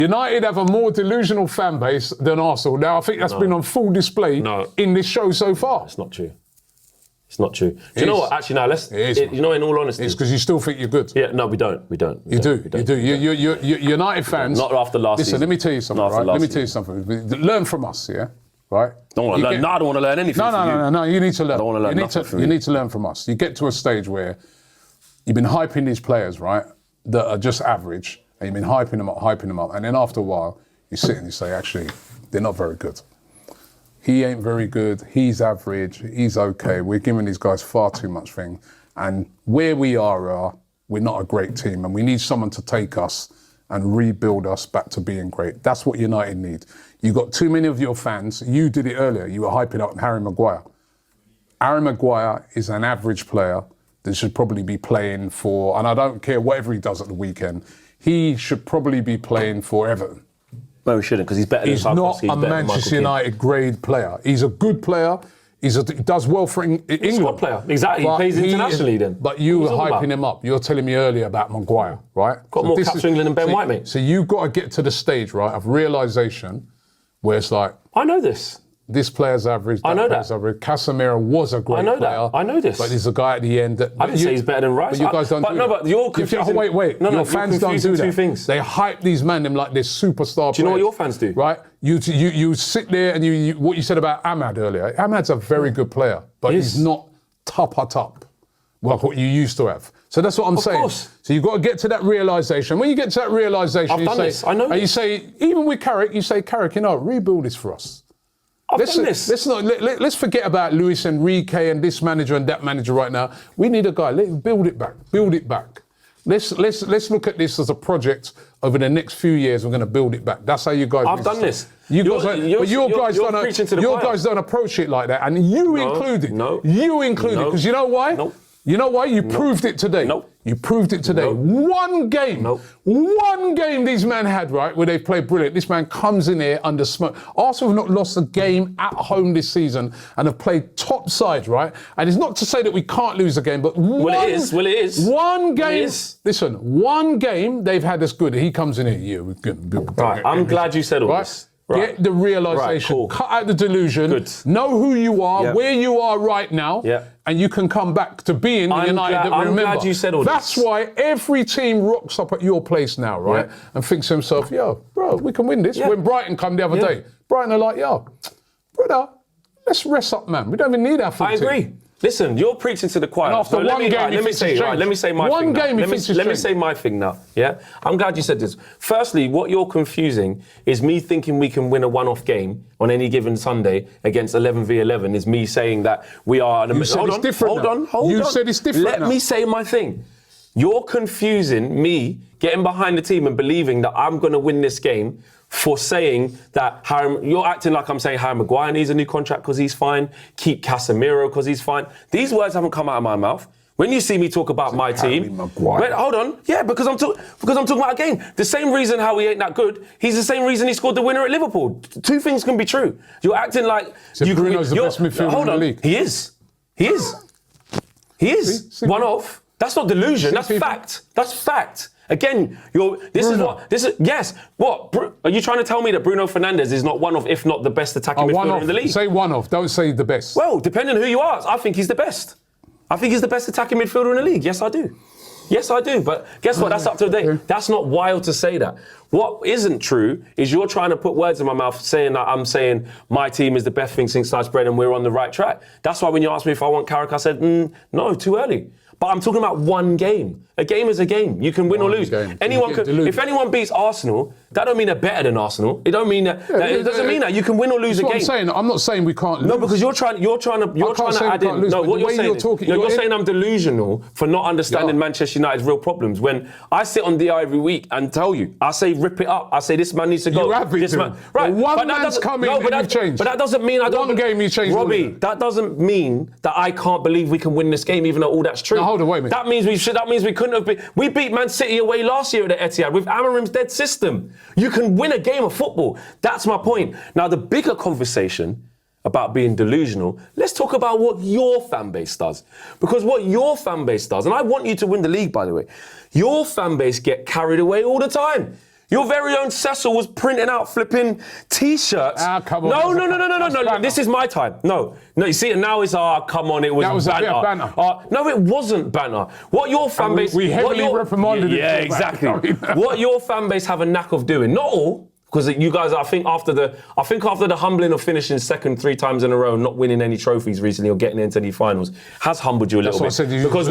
United have a more delusional fan base than Arsenal. Now, I think that's been on full display in this show so far. It's not true. It's not true. Do you know what? Actually, now you know, in all honesty, it's because you still think you're good. Yeah, no, we don't. You do. You're United fans. Not after last season. Listen, let me tell you something. Right? Let me tell you something. Learn from us, yeah. Right? Don't want to learn. No, I don't want to learn anything. No. You need to learn. I don't want to learn nothing from you. You need to learn from us. You get to a stage where you've been hyping these players, right, that are just average, and you've been hyping them up, and then after a while, you sit and you say, actually, they're not very good. He ain't very good, he's average, he's okay. We're giving these guys far too much thing. And where we are, we're not a great team, and we need someone to take us and rebuild us back to being great. That's what United need. You got too many of your fans, you did it earlier, you were hyping up Harry Maguire. Harry Maguire is an average player that should probably be playing for, and I don't care whatever he does at the weekend, he should probably be playing for Everton. No, he shouldn't, because he's better than He's not a Manchester United grade player. He's a good player. He does well for England. Squad player, exactly. He plays internationally then. But you were hyping him up. You're telling me earlier about Maguire, right? Got more caps for England than Ben White, mate. So you've got to get to the stage, right, of realisation where it's like... I know this. This player's average, I know that. Average. Casemiro was a great player. I know this. But there's a guy at the end that... I didn't say he's better than Rice. But you guys don't do that. But you're confusing... Wait. Your fans don't do that. Two things. They hype these men like they're superstar players. Do you know what your fans do? Right? You sit there and you what you said about Ahmad earlier. Ahmad's a very good player, but he's not top. Like what you used to have. So that's what I'm saying. Of course. So you've got to get to that realisation. When you get to that realisation, I've done this. I know and you say, even with Carrick, you say, Carrick, rebuild this for us. Let's forget about Luis Enrique and this manager and that manager right now. We need a guy. Let's build it back. Let's look at this as a project over the next few years. We're going to build it back. That's how you guys. I've done this. You guys don't approach it like that, and you included. You included because you know why? No. You know why? You proved it today. You proved it today. One game these men had, right, where they played brilliant. This man comes in here under smoke. Arsenal have not lost a game at home this season and have played top side, right? And it's not to say that we can't lose a game, but it is. One game. Listen, one game they've had us good. He comes in here. Right, I'm glad you said all this. Right. Get the realisation, cut out the delusion, know who you are, where you are right now, and you can come back to being the United that we remember. I'm glad you said all this. That's why every team rocks up at your place now, right? And thinks to himself, yo, bro, we can win this. When Brighton come the other day, Brighton are like, yo, brother, let's rest up, man. We don't even need our full team. I agree. Listen, you're preaching to the choir. And after let me say my thing now. Let me say my thing now, yeah? I'm glad you said this. Firstly, what you're confusing is me thinking we can win a one-off game on any given Sunday against 11v11 is me saying that we are... Hold on. You said it's different Let me say my thing. You're confusing me getting behind the team and believing that I'm going to win this game for saying that you're acting like I'm saying Harry Maguire needs a new contract because he's fine, keep Casemiro because he's fine. These words haven't come out of my mouth. When you see me talk about my team, wait, hold on, because I'm talking about a game. The same reason how he ain't that good, he's the same reason he scored the winner at Liverpool. Two things can be true. You're acting like Bruno's the best midfielder in the league. He is. One off. That's not delusion. That's fact. That's fact. Again, yes. What? Are you trying to tell me that Bruno Fernandes is not one of, if not the best attacking midfielder in the league? Say one of, don't say the best. Well, depending on who you ask, I think he's the best. I think he's the best attacking midfielder in the league. Yes, I do. But guess what? That's up to date. That's not wild to say that. What isn't true is you're trying to put words in my mouth saying that I'm saying my team is the best thing since sliced bread and we're on the right track. That's why when you asked me if I want Carrick, I said, no, too early. But I'm talking about one game. A game is a game. You can win or lose. If anyone beats Arsenal, that don't mean they're better than Arsenal. It don't mean that. It doesn't mean that you can win or lose a game. I'm not saying we can't lose. No, because you're trying to add in. No, what you're saying I'm delusional for not understanding Manchester United's real problems. When I sit on DI every week and tell you, I say rip it up. I say this man needs to go. Right. One man's come in and you've changed. But that doesn't mean I don't. One game you changed. Robbie, that doesn't mean that I can't believe we can win this game, even though all that's true. Now, hold on, wait a minute. That means we couldn't have been. We beat Man City away last year at the Etihad with Amorim's dead system. You can win a game of football. That's my point. Now, the bigger conversation about being delusional, let's talk about what your fan base does. Because what your fan base does, and I want you to win the league, by the way, your fan base get carried away all the time. Your very own Cecil was printing out flipping T-shirts. Come on. No. This is my time. No. You see, now it's come on. It was that was banter. A bit of banter. No, it wasn't banter. What your fan base? We heavily reprimanded it. Yeah, exactly. What your fan base have a knack of doing, not all. Because you guys, I think after the humbling of finishing second 3 times in a row, not winning any trophies recently or getting into any finals, has humbled you a little bit. That's what I said. Because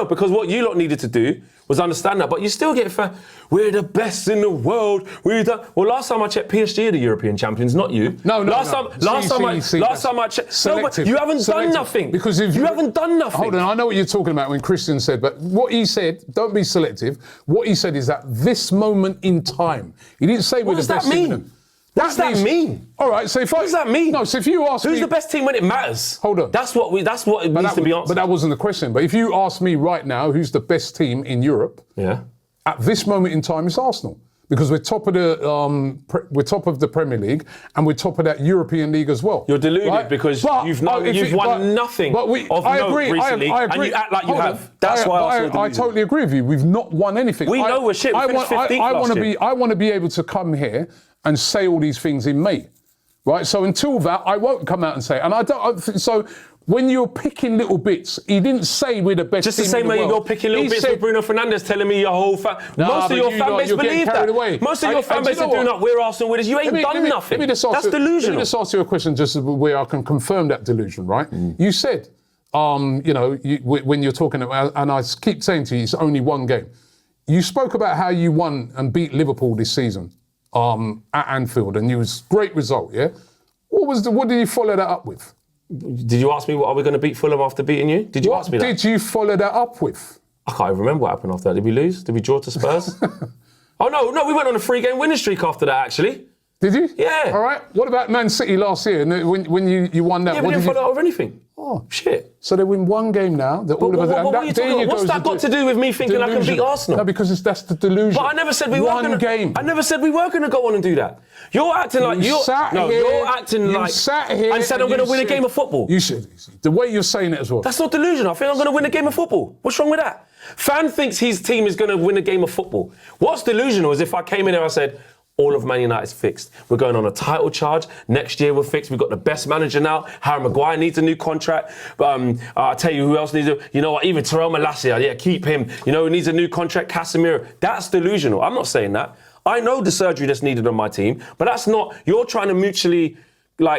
because what you lot needed to do was understand that. But you still get we're the best in the world. Well, last time I checked, PSG are the European champions, not you. Last time I checked, no, but you haven't done nothing. Because you haven't done nothing. Hold on, I know what you're talking about when Christian said, but what he said, don't be selective. What he said is that this moment in time, he didn't say we're the best team. What does that mean? All right, so what does that mean? No, so if you ask me, who's the best team when it matters? Hold on. That's what it needs to be answered. But that wasn't the question. But if you ask me right now, who's the best team in Europe? Yeah. At this moment in time, it's Arsenal. Because we're top of the Premier League and we're top of that European League as well. You're deluded because you've won nothing of note recently, and you act like you have. That's why I totally agree with you. We've not won anything. We know we're shit. We finished 15th last year. I want to be able to come here and say all these things in May, right? So until that, I won't come out and say it. And I don't. So when you're picking little bits, he didn't say we're the best. Just team the same in the way world. you're picking little bits with Bruno Fernandes telling me your whole most of your fan base believe that. Most of your fan base are doing that. We're Arsenal winners. You ain't done nothing. That's delusional. Let me just ask you a question, just where I can confirm that delusion, right? You said, when you're talking about, and I keep saying to you, it's only one game. You spoke about how you won and beat Liverpool this season at Anfield, and it was a great result. Yeah. What did you follow that up with? Did you ask me what are we going to beat Fulham after beating you? Did you ask me that? What did you follow that up with? I can't even remember what happened after that. Did we lose? Did we draw to Spurs? Oh, no, we went on a 3-game winning streak after that, actually. Did you? Yeah. All right. What about Man City last year? When you won that? Yeah, we didn't follow up with anything. Oh, shit. So they win one game now. What's that got to do with me thinking I can beat Arsenal? No, because that's the delusion. But I never said we were going to. I never said we were going to go on and do that. You're acting like you're acting like sat here and said I'm going to win a game of football. You said the way you're saying it as well. That's not delusion. I think I'm going to win a game of football. What's wrong with that? Fan thinks his team is going to win a game of football. What's delusional is if I came in there and I said, all of Man United's fixed. We're going on a title charge. Next year we're fixed. We've got the best manager now. Harry Maguire needs a new contract. I'll tell you who else needs you know what, even Terrell Malacia, keep him. You know, who needs a new contract, Casemiro. That's delusional. I'm not saying that. I know the surgery that's needed on my team, but that's not, you're trying to mutually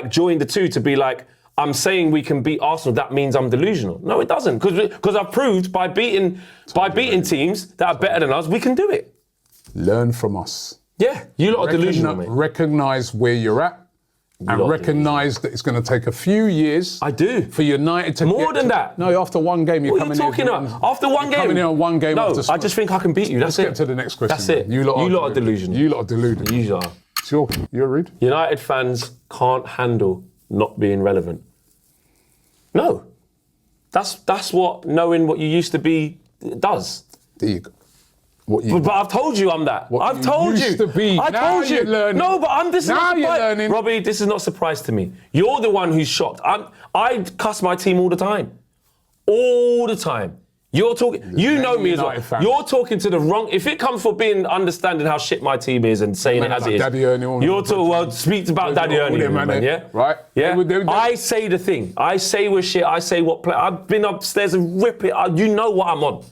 join the two to be like, I'm saying we can beat Arsenal, that means I'm delusional. No, it doesn't, because I've proved by beating teams that are better than us, we can do it. Learn from us. Yeah, you lot are delusional, mate. Recognise where you're at and recognise that it's going to take a few years. I do. For United to more than that. No, after one game you're coming in. What are you talking about? After one game? Coming in on one game after Spurs. I just think I can beat you. That's it. Let's get to the next question. That's it. You lot are delusional. You lot are deluded. You are. Sure. You're rude. United fans can't handle not being relevant. No. That's what knowing what you used to be does. There you go. But I've told you I'm that. I've told you. I told you. No, but this is not you're learning. Robbie, this is not a surprise to me. You're the one who's shocked. I cuss my team all the time. All the time. You're talking. You know me as well. You're talking to the wrong. If it comes for being understanding how shit my team is and saying it as it is. You're talking. Well, speak about Daddy Ernie, man. Yeah. Right. Yeah. I say the thing. I say we're shit. I say what play. I've been upstairs and rip it. You know what I'm on.